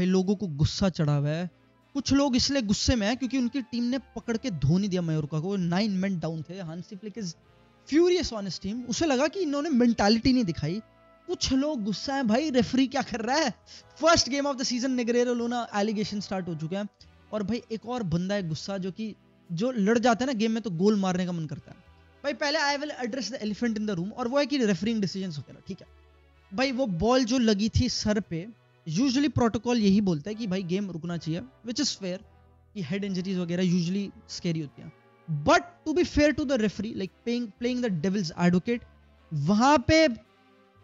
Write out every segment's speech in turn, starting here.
भाई लोगों को गुस्सा चढ़ा हुआ है। कुछ लोग इसलिए गुस्से में है क्योंकि उनकी टीम ने पकड़ के धो नहीं दिया मायोर्का को। 9 men डाउन थे। Hansi Flick is furious on his team. उसे लगा कि इन्होंने मेंटालिटी नहीं दिखाई। कुछ लोग गुस्सा है भाई रेफरी क्या कर रहा है। First game of the season नेग्रेरो लूना एलिगेशन स्टार्ट हो चुके हैं। और भाई एक और बंदा है गुस्सा जो लड़ जाता है ना गेम में तो गोल मारने का मन करता है। भाई पहले I will address the elephant in the room और वो है कि रेफरिंग डिसीजंस वगैरह। ठीक है भाई वो बॉल जो लगी थी सर पे, यूजुअली प्रोटोकॉल यही बोलता है कि भाई गेम रुकना चाहिए, विच इज फेयर कि हेड इंजरीज वगैरह यूजुअली स्कैरी होती हैं। But to be fair to the referee like playing the devil's advocate, वहां पे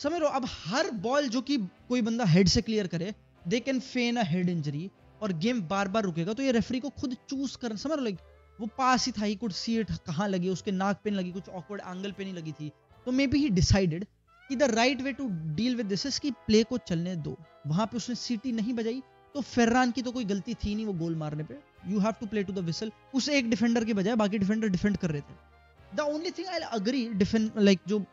समझ लो अब हर बॉल जो कि कोई बंदा हेड से क्लियर करे they can fan a head injury और गेम बार बार रुकेगा। तो ये रेफरी को खुद चूज करना, समझ लो लाइक वो पास ही था, ही कुड सी इट, कहां लगी उसके नाक पे नहीं लगी, कुछ ऑकवर्ड एंगल पे नहीं लगी थी, तो मे बी ही डिसाइडेड कि the right way to deal with this is कि प्ले को चलने दो। वहां पे उसने सीटी नहीं बजाई तो फेर्रान की तो कोई गलती थी नहीं वो गोल मारने पे। You have to play to the whistle. उस एक डिफेंडर के बजाय बाकी डिफेंडर डिफेंड कर रहे थे। The only thing I agree defend like जो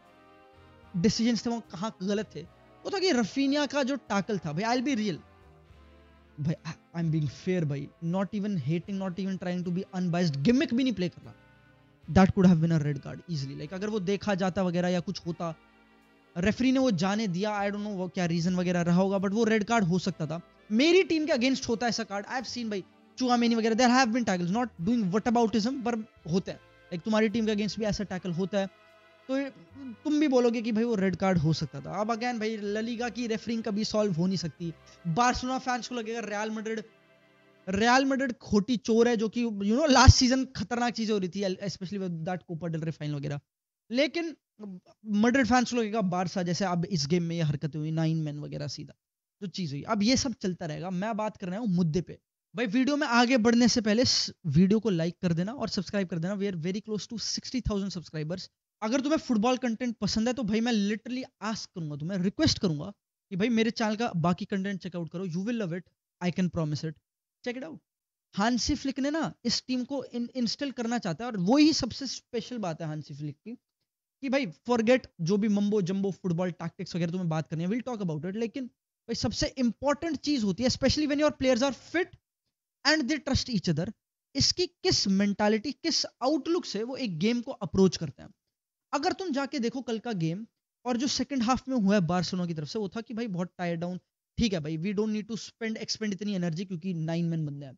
डिसीजंस थे वो कहां गलत थे वो था कि रफीनिया का जो टैकल था भाई, आई विल बी रियल भाई, आई एम बीइंग फेयर भाई, not even hating, not even trying to be unbiased, gimmick भी नहीं प्ले कर रहा। That could have been a red card easily. Like अगर वो देखा जाता वगैरह या कुछ होता, रेफरी ने वो जाने दिया, आई डोंट नो वो क्या रीजन वगैरह रहा होगा, बट वो रेड कार्ड हो सकता था। मेरी टीम के अगेंस्ट होता है ऐसा कार्ड। आई हैव सीन भाई चुआमेनी वगैरह, there have been tackles, not doing whataboutism, पर होता है। लाइक तुम्हारी टीम के अगेंस्ट भी ऐसा टैकल होता है तो तुम भी बोलोगे कि भाई वो रेड कार्ड हो सकता था। अब अगेन भाई ला लीगा की रेफरिंग कभी सॉल्व हो नहीं सकती। बार्सिलोना फैंस को लगेगा रियल मैड्रिड खोटी चोर है, जो कि यू नो लास्ट सीजन खतरनाक चीजें हो रही थी specially with that Copa del Rey final वगैरह। लेकिन मैड्रिड फैंस को लगेगा बारसा जैसे अब इस गेम में ये हरकतें हुई 9 men वगैरह सीधा जो चीज हुई। अब ये सब चलता रहेगा, मैं बात कर रहा हूँ मुद्दे पे। भाई वीडियो में आगे बढ़ने से पहले वीडियो को लाइक कर देना और सब्सक्राइब कर देना। We are very close to 60,000 subscribers. अगर तुम्हें फुटबॉल कंटेंट पसंद है तो भाई मैं लिटरली आस्क करूंगा, तुम्हें रिक्वेस्ट करूंगा कि भाई मेरे चैनल का बाकी कंटेंट चेकआउट करो। You will love it, I can promise it. Check it out. Hansi Flick ने ना इस टीम को इंस्टॉल करना चाहता है और वो ही सबसे स्पेशल बात है हांसी फ्लिक की कि भाई फॉरगेट जो भी मम्बो जंबो फुटबॉल टैक्टिक्स वगैरह तुम्हें बात करनी है, विल टॉक अबाउट इट। लेकिन भाई सबसे इंपॉर्टेंट चीज होती है specially when your players are fit and they trust each other, इसकी किस मेंटालिटी किस आउटलुक से वो एक गेम को अप्रोच करते हैं। अगर तुम जाके देखो कल का गेम और जो सेकंड हाफ में हुआ है बार्सिलोना की तरफ से, वो था कि भाई बहुत टायर डाउन, ठीक है भाई we don't need to expend इतनी एनर्जी क्योंकि 9 men बंदे हैं।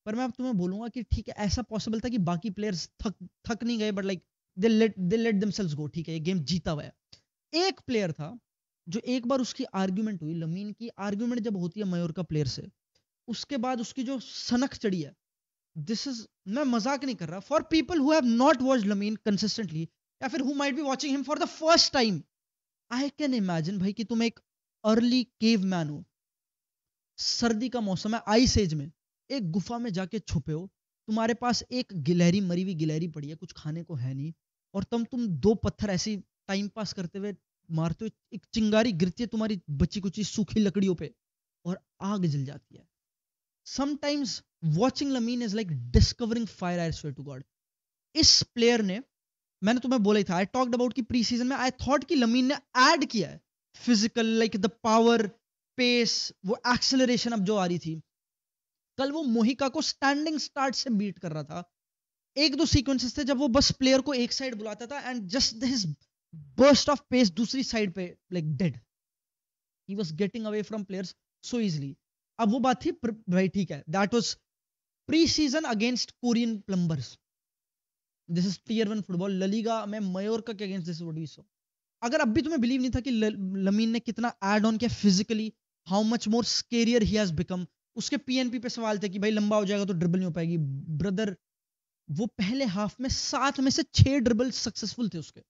पर मैं अब तुम्हें बोलूंगा कि ठीक है ऐसा पॉसिबल था कि बाकी प्लेयर्स थक नहीं गए, but like they let themselves go. ठीक है ये गेम जीता हुआ है। एक प्लेयर था जो एक बार उसकी आर्ग्यूमेंट हुई, लमीन की आर्ग्यूमेंट जब होती है मयोर्का प्लेयर से, उसके बाद उसकी जो सनक चढ़ी है, दिस इज, मैं मजाक नहीं कर रहा, for people who have not watched lamin consistently या फिर who might be watching him for the first time, I can imagine भाई कि तुम एक अर्ली केव मैन हो, सर्दी का मौसम है, आइस एज में एक गुफा में जाके छुपे हो, तुम्हारे पास एक गिलहरी मरी हुई गिलहरी पड़ी है, कुछ खाने को है नहीं, और तुम दो पत्थर ऐसी टाइम पास करते हुए मारते हो, एक चिंगारी गिरती है तुम्हारी बची कुची सूखी लकड़ियों पे और आग जल जाती है। Sometimes watching Lamine is like discovering fire, I swear to God. इस प्लेयर ने, मैंने तुम्हें बोला ही था, आई टॉक्ड अबाउट कि प्री सीजन में आई थॉट कि लमीन ने ऐड किया है physical, like the power, pace, वो एक्सेलरेशन अब जो आ रही थी। कल वो मोहिका को स्टैंडिंग स्टार्ट से बीट कर रहा था। एक दो सीक्वेंसेस थे जब वो बस प्लेयर को एक साइड बुलाता था and just his burst of pace दूसरी साइड पे like dead, he was getting away from players so easily. अब वो बात थी भाई, ठीक है that was pre season against Korean plumbers, this is tier 1 football. La Liga में मयोर्का के against this what we saw. अगर अब भी तुम्हें बिलीव नहीं था कि लमीन ने कितना ऐड ऑन किया physically, how much more scarier he has become. उसके पीएनपी पे सवाल थे कि भाई लंबा हो जाएगा तो ड्रिबल नहीं हो पाएगी। ब्रदर वो पहले हाफ में 7 में से 6 ड्रिबल सक्सेसफुल थे उसके।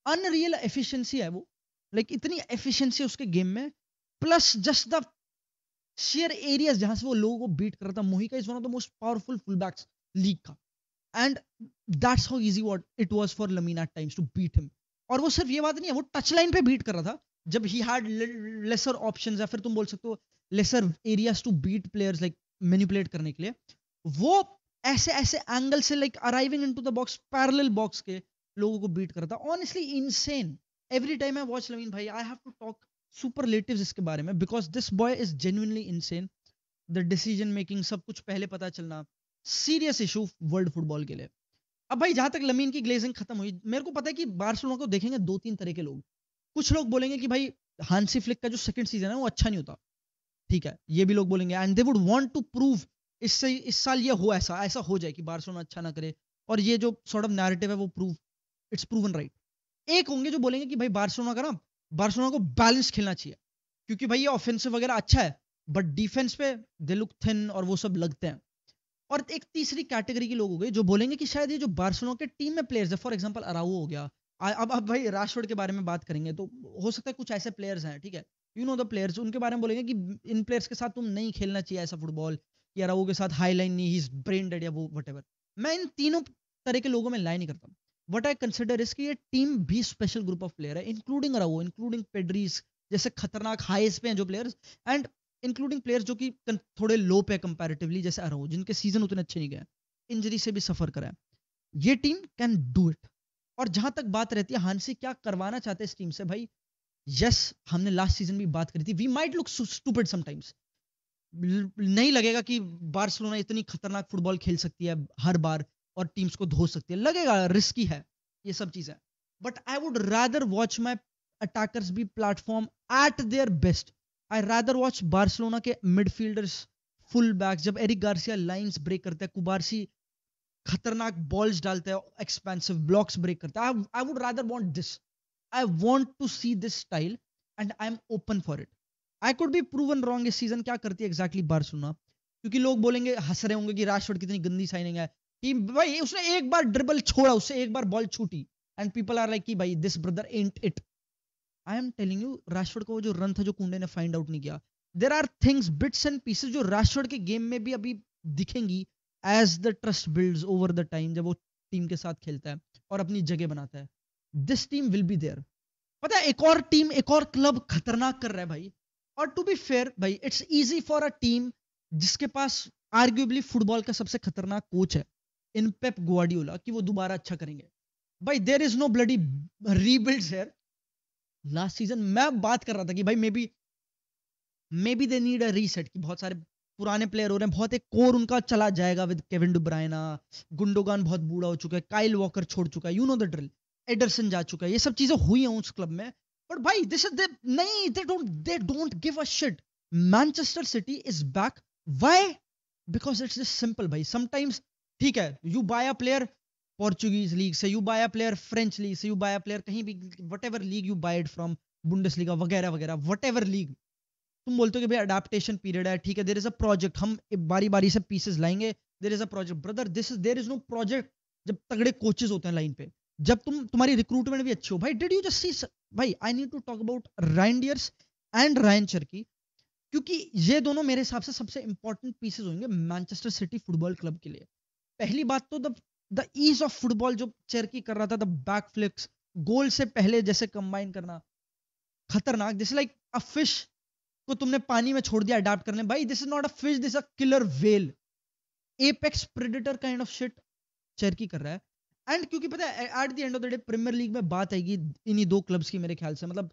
अनरियल एफिशिएंसी है वो, लाइक इतनी एफिशिएंसी उसके गेम में, plus just the share areas जहां से वो लोगों को बीट कर रहा था। Mojica is one of the most powerful fullbacks league का, and that's how easy what it was for Lamine at times to beat him. और वो सिर्फ ये बात नहीं है, वो टच लाइन पे बीट कर रहा था जब ही हैड लेसर ऑप्शंस, या फिर तुम बोल सकते हो lesser areas to beat players, like manipulate करने के लिए। वो ऐसे ऐसे एंगल से like arriving into the box, parallel box के लोगों को बीट कर रहा था। Honestly insane. Every time I watch Lamine भाई, I have to talk superlatives इसके बारे में, because this boy is genuinely insane. The decision making सब कुछ पहले पता चलना, सीरियस इशू वर्ल्ड फुटबॉल के लिए। अब भाई जहां तक लमीन की ग्लेजिंग खत्म हुई, मेरे को पता है कि बार्सिलोना को देखेंगे दो तीन तरह के लोग। कुछ लोग बोलेंगे कि भाई हांसी फ्लिक का जो सेकंड सीजन है वो अच्छा नहीं होता, ठीक है, ये भी लोग बोलेंगे, and they would want to prove इससे इस साल ये हो ऐसा ऐसा हो जाए कि बार्सिलोना अच्छा ना करे, और ये जो सॉर्ट ऑफ नैरेटिव है वो प्रूव इट्स प्रूवन राइट। एक होंगे जो बोलेंगे कि भाई बार्सिलोना का ना, बार्सिलोना को बैलेंस खेलना चाहिए, क्योंकि भाई ये ऑफेंसिव वगैरह अच्छा है बट डिफेंस पे दे लुक थिन और वो सब लगते हैं। और एक तीसरी कैटेगरी के लोग हो गए जो बोलेंगे कि शायद ये जो बार्सिलोना के टीम में प्लेयर्स है, फॉर एग्जांपल अराउओ हो गया, अब भाई राशफोर्ड के बारे में बात करेंगे तो हो सकता है कुछ ऐसे प्लेयर्स हैं, ठीक है, यू नो द प्लेयर्स, उनके बारे में बोलेंगे कि इन प्लेयर्स के साथ तुम नहीं खेलना चाहिए ऐसा फुटबॉल, कि अराउओ के साथ हाई लाइन नहीं, ही इज ब्रेन डेड या वो वट। मैं इन तीनों तरह के लोगों में लाई नहीं करता। वट आई कंसिडर इज कि ये टीम भी स्पेशल ग्रुप ऑफ प्लेयर है, इंक्लूडिंग अराउओ, इंक्लूडिंग पेड्रीज जैसे खतरनाक हाईएस्ट पे हैं जो प्लेयर्स, एंड इंक्लूडिंग प्लेयर्स जो कि थोड़े लो पे कंपैरेटिवली, जैसे अराउओ जिनके सीजन उतने अच्छे नहीं गए, इंजरी से भी सफर करा है। ये टीम कैन डू इट। और जहां तक बात रहती है हांसी क्या करवाना चाहते हैं इस टीम से, भाई यस, हमने लास्ट सीजन भी बात करी थी, we might look stupid sometimes, नहीं लगेगा कि बार्सिलोना इतनी खतरनाक फुटबॉल खेल सकती है हर बार और टीम्स को धो सकती है, लगेगा रिस्की है ये सब चीजें, but I would rather watch my attackers be platform at their best. I rather watch Barcelona के मिडफील्डर्स, फुल बैक, जब एरिक गार्सिया लाइंस ब्रेक करता है, कुबार्सी खतरनाक बॉल्स डालता है, एक्सपेंसिव ब्लॉक्स ब्रेक करता है, I would rather want this, I want to see this style and I am open for it. I could be proven wrong इस season क्या करती है एग्जैक्टली बार्सिलोना, क्योंकि लोग बोलेंगे, हंस रहे होंगे कि राशफोर्ड कितनी गंदी साइनिंग है, कि भाई उसने एक बार ड्रिबल छोड़ा, उससे एक बार बॉल छूटी, एंड पीपल आर लाइक कि भाई this brother ant it. I am telling you, Rashford का वो जो रन था जो कुंडे ने फाइंड आउट नहीं किया, there are things, bits and pieces जो राशफोर्ड के गेम में भी अभी दिखेंगी as the trust builds over the time, जब वो टीम के साथ खेलता है और अपनी जगह बनाता है, this team will be there. पता है एक और टीम, एक और क्लब खतरनाक कर रहा है भाई, और टू बी फेयर भाई it's easy for a team जिसके पास आर्ग्यूबली फुटबॉल का सबसे खतरनाक कोच है इन पेप ग्वार्डियोला, कि वो दोबारा अच्छा करेंगे। भाई there is no bloody rebuilds here. Last season मैं बात कर रहा था कि भाई maybe they need a reset, कि बहुत सारे पुराने प्लेयर हो रहे हैं, बहुत एक कोर उनका चला जाएगा विद केविन डी ब्रुयना, गुंडोगान बहुत बूढ़ा हो चुका है, काइल वॉकर छोड़ चुका है, you know the drill, Anderson जा चुका है, ये सब चीजें हुई हैं उस क्लब में, बट भाई दिस इज नहीं, they don't give a shit. Manchester City is back, why? Because it's just simple भाई, समटाइम्स ठीक है, you buy a player Portuguese league से, you buy a player French league से, you buy a player कहीं भी, whatever league you buy it from, Bundesliga वगैरह वगैरह, what ever league, तुम बोलते हो कि भाई अडेप्टेशन पीरियड है, ठीक है, देयर इज अ प्रोजेक्ट, हम बारी बारी से पीसेस लाएंगे, there is a project, brother this is, there is no project जब तगड़े कोचेस होते हैं लाइन पे, जब तुम्हारी रिक्रूटमेंट भी अच्छी हो। भाई डिड यू जस्ट सी, भाई I need to talk about Reijnders and Rayan Cherki, क्योंकि ये दोनों मेरे हिसाब से सबसे इंपॉर्टेंट पीसेस होंगे मैनचेस्टर सिटी फुटबॉल क्लब के लिए। पहली बात तो द ईज ऑफ फुटबॉल जो चर्की कर रहा था, द बैक फ्लिक्स, गोल से पहले जैसे कंबाइन करना, खतरनाक, जैसे लाइक अ फिश को तुमने पानी में छोड़ दिया अडाप्ट करने, भाई this is not a fish, this a killer whale, apex predator kind of shit Cherki कर रहा है। एंड क्योंकि पता है at the end of the day Premier League में बात आएगी इन्हीं दो क्लब्स की मेरे ख्याल से, मतलब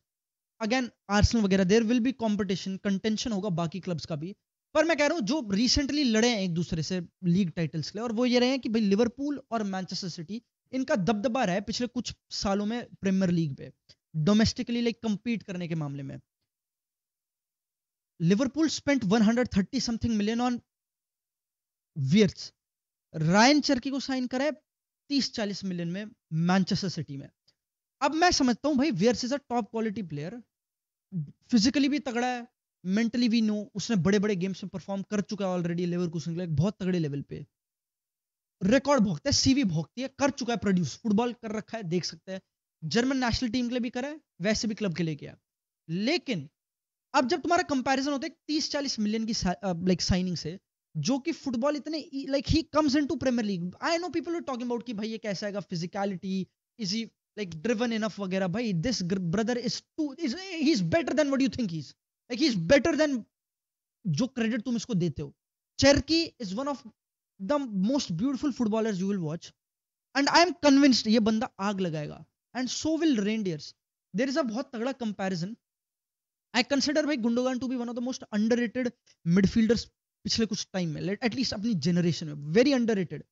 अगेन आर्सेनल वगैरह, there will be competition, contention होगा बाकी क्लब्स का भी, पर मैं कह रहा हूं जो रिसेंटली लड़े हैं एक दूसरे से लीग टाइटल्स के लिए, और वो ये रहे हैं कि भाई लिवरपूल और मैनचेस्टर सिटी, इनका दबदबा रहा है पिछले कुछ सालों में प्रीमियर लीग पे, डोमेस्टिकली लाइक compete करने के मामले में। Liverpool spent 130 something million on Wirtz, Rayan Cherki को साइन करा है 30-40 मिलियन में मैनचेस्टर सिटी में। अब मैं समझता हूं भाई Wirtz is a top quality player, physically भी तगड़ा है, मेंटली भी नो, उसने बड़े बड़े गेम्स में परफॉर्म कर चुका है ऑलरेडी लेवरकुसन के लिए, बहुत तगड़े लेवल पे रिकॉर्ड भोगता है, सीवी भोगती है, कर चुका है प्रोड्यूस, फुटबॉल कर रखा है, देख सकते हैं, जर्मन नेशनल टीम के लिए भी करा है, वैसे भी क्लब के लिए किया। लेकिन अब जब तुम्हारा कंपैरिजन होता है 30-40 मिलियन की लाइक साइनिंग से, जो कि फुटबॉल इतने like he comes into Premier League, I know people are talking about कि भाई ये कैसा आएगा, physicality, is he like driven enough वगैरह, भाई this brother is too, is he is better than what you think he is, like he is better than जो credit तुम इसको देते हो। Cherki is one of the most beautiful footballers you will watch, and I am convinced ये बंदा आग लगाएगा, and so will Reijnders. There is a बहुत तगड़ा कंपैरिजन, I consider भाई Gundogan to be one of the most underrated midfielders पिछले कुछ time में, एटलीस्ट अपनी जनरेशन में, वेरी अंडररेटेड।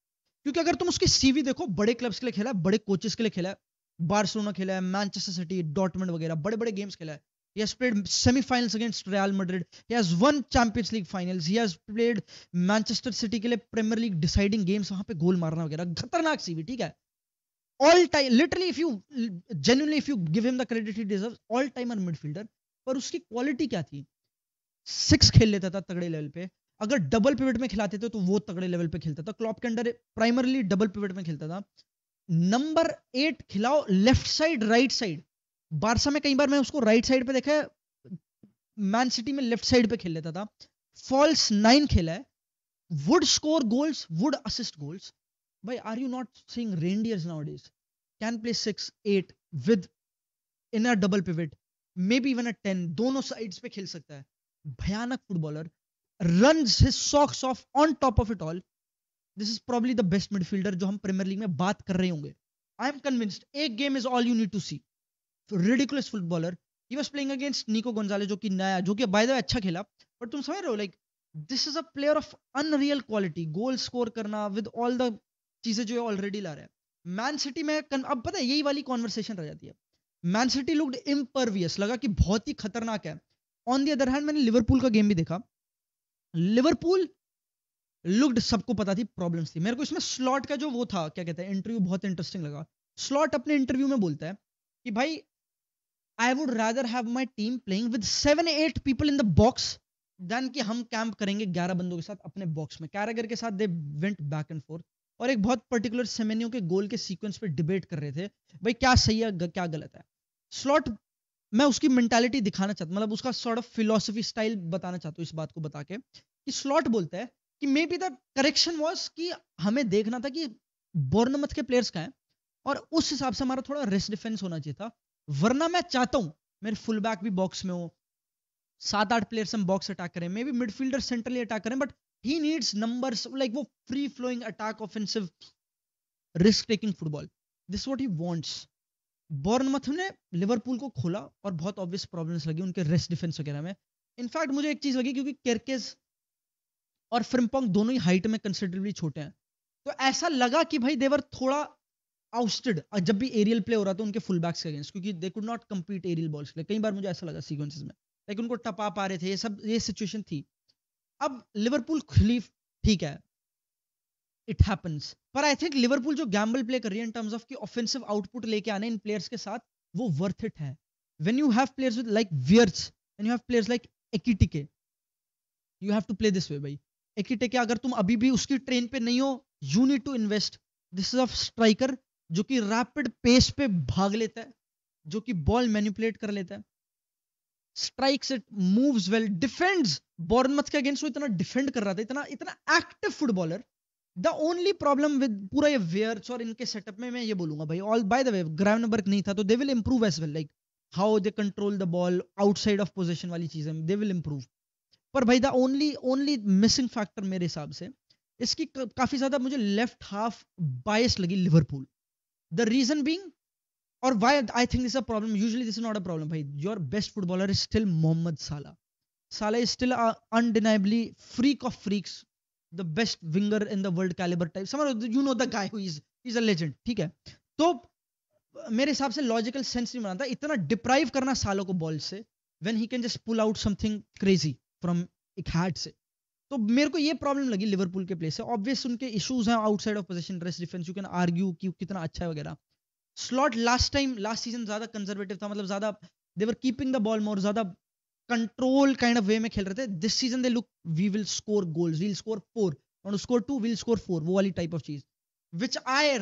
क्योंकि अगर तुम उसकी सीवी देखो, बड़े क्लब्स के लिए खेला है, बड़े कोचेस के लिए खेला है, बार्सिलोना खेला है, मैनचेस्टर सिटी, डॉर्टमंड वगैरह बड़े बड़े गेम्स खेला है। He has played semi-finals against Real Madrid. He has won Champions League finals. He has played Manchester City के लिए Premier League deciding games, वहां पे गोल मारना वगैरह, खतरनाक सीवी, ठीक है। All time, literally, if you genuinely, if you give him the credit he deserves, all timer midfielder। पर उसकी क्वालिटी क्या थी? 6 खेल लेता था तगड़े लेवल पे। अगर डबल पिवट में खिलाते थे तो वो तगड़े लेवल पे खेलता था। क्लॉप के अंडर प्राइमरली डबल पिवट में खेलता था। नंबर 8 खिलाओ left side right side. Barça में कई बार मैं उसको राइट साइड पे देखा है, मैन सिटी में लेफ्ट साइड पे खेल लेता था। फॉल्स 9 खेला है, would score goals, would assist goals. भाई are you not seeing Reijnders nowadays? Can play 6 8 within a double pivot, maybe even a 10, दोनों साइड्स पे खेल सकता है। भयानक footballer, runs his socks off on top of it all. This is probably the best midfielder जो हम premiere League में बात कर रहे होंगे। I am convinced. एक game is all you need to see. Ridiculous footballer. He was playing against Nico Gonzalez, जो कि नया, जो कि बाय द वे अच्छा खेला, पर तुम समझ रहे हो, like this is a player of unreal quality. Goal score करना विद ऑल द चीजें जो ऑलरेडी ला रहा है। मैन सिटी में अब पता है यही वाली कॉन्वर्सेशन रह जाती है। मैन सिटी लुक्ड इम्परवियस, लगा कि बहुत ही खतरनाक है। ऑन द अदर हैंड मैंने लिवरपूल का गेम भी देखा। लिवरपूल लुक्ड, सबको पता थी प्रॉब्लम्स थी। मेरे को इसमें स्लॉट का जो वो था, क्या कहते हैं, इंटरव्यू बहुत इंटरेस्टिंग लगा। स्लॉट अपने इंटरव्यू में बोलता है कि भाई I would rather have my team playing with 7-8 people in the box than कि हम कैंप करेंगे 11 बंदों के साथ अपने बॉक्स में। कैरागर के साथ they went back and fourth, और एक बहुत पर्टिकुलर सेमेनियो के गोल के सीक्वेंस पे डिबेट कर रहे थे, भाई क्या सही है क्या गलत है। स्लॉट, मैं उसकी मेंटालिटी दिखाना चाहता, मतलब उसका सॉर्ट ऑफ फिलोसफी स्टाइल बताना चाहता हूँ इस बात को बता के, कि स्लॉट बोलता है कि may be the correction was कि हमें देखना था कि बोर्नमथ के प्लेयर्स का है, और उस हिसाब से हमारा थोड़ा रेस्ट डिफेंस होना चाहिए था। वरना मैं चाहता हूं मेरे फुल बैक भी बॉक्स में हो, 7-8 प्लेयर्स हम बॉक्स अटैक करें, maybe midfielder centrally attack करें, but he needs numbers, like वो free flowing attack, offensive, risk taking football. This what he wants. Bournemouth ने लिवरपूल को खोला और बहुत ऑब्वियस प्रॉब्लम्स लगी उनके रेस्ट डिफेंस वगैरह में। इनफैक्ट मुझे एक चीज लगी, क्योंकि केरकेज और फ्रिम्पोंग दोनों ही हाइट में कंसिडरेबली छोटे हैं, तो ऐसा लगा कि भाई देवर थोड़ा आउस्टेड जब भी एरियल प्ले हो रहा था उनके फुल बैक्स के अगेंस्ट, क्योंकि they could not compete aerial balls के लिए। कई बार मुझे ऐसा लगा सीक्वेंसेस में, लाइक उनको टपा पा रहे थे, ये सब ये सिचुएशन थी। अब लिवरपूल खुली, ठीक है, इट हैपेंस, पर आई थिंक लिवरपूल जो गैम्बल प्ले कर रही है इन टर्म्स ऑफ की ऑफेंसिव आउटपुट लेके आने इन प्लेयर्स के साथ, वो वर्थ इट है। When you have players with like Wirtz, when you have players like Ekitike, you have to play this way. भाई एकिटिके अगर तुम अभी भी उसकी ट्रेन पे नहीं हो, you need to invest. This is of striker जो कि रैपिड पेस पे भाग लेता है, जो कि बॉल मैनिपुलेट कर लेता है, strikes it, moves well, defends. Bournemouth के अगेंस्ट वो इतना डिफेंड कर रहा था, इतना इतना active footballer. The only problem with पूरा ये वेयर्स और इनके सेटअप में मैं ये बोलूंगा भाई, all by the way Gravenberch नहीं था तो they will improve as well, like how they control the ball outside of position वाली चीजें दे विल इंप्रूव। पर भाई द ओनली मिसिंग फैक्टर मेरे हिसाब से इसकी काफी ज्यादा मुझे लेफ्ट हाफ बायस लगी लिवरपूल। द रीजन बीइंग, और why I think this is a problem, usually this is not a problem भाई, your best footballer is still Mohamed Salah. Salah is still a undeniably freak of freaks, the best winger in the world caliber type. Somehow you know the guy who is, he's a legend, ठीक है। तो मेरे हिसाब से logical sense नहीं बनाता इतना deprive करना सालों को बॉल से, when he can just pull out something crazy from एक हैड से। तो मेरे को ये प्रॉब्लम लगी लिवरपूल के प्ले से। ऑब्वियस उनके इश्यूज हैं outside of position, rest defence, you can argue कि कितना अच्छा है वगैरह। स्लॉट लास्ट सीजन ज्यादा कंजर्वेटिव था, मतलब ज्यादा they were keeping the ball more, ज्यादा कंट्रोल काइंड ऑफ वे में खेल रहे थे। This season they look we will score goals, we will score 4 और स्कोर 2, वी विल स्कोर 4, वो वाली टाइप ऑफ चीज विच आई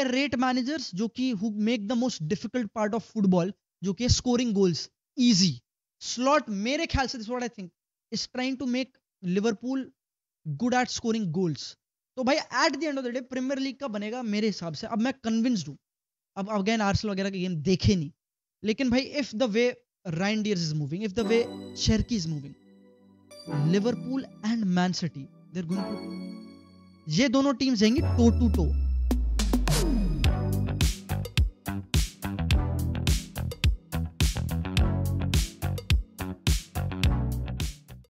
रेट मैनेजर्स जो कि who make the most difficult part of football, जो कि स्कोरिंग गोल्स इजी। स्लॉट मेरे ख्याल से this what I think is trying to make Liverpool good at scoring goals. तो भाई at the end of the day Premier League का बनेगा मेरे हिसाब से। अब मैं कन्विंस्ड हूं, अब अगेन आर्सेनल वगैरह के गेम देखे नहीं, लेकिन भाई if the way Reijnders is moving, if the way Cherki is moving, Liverpool and Man City, they are going to, ये दोनों टीम्स जाएंगी टो टू टो।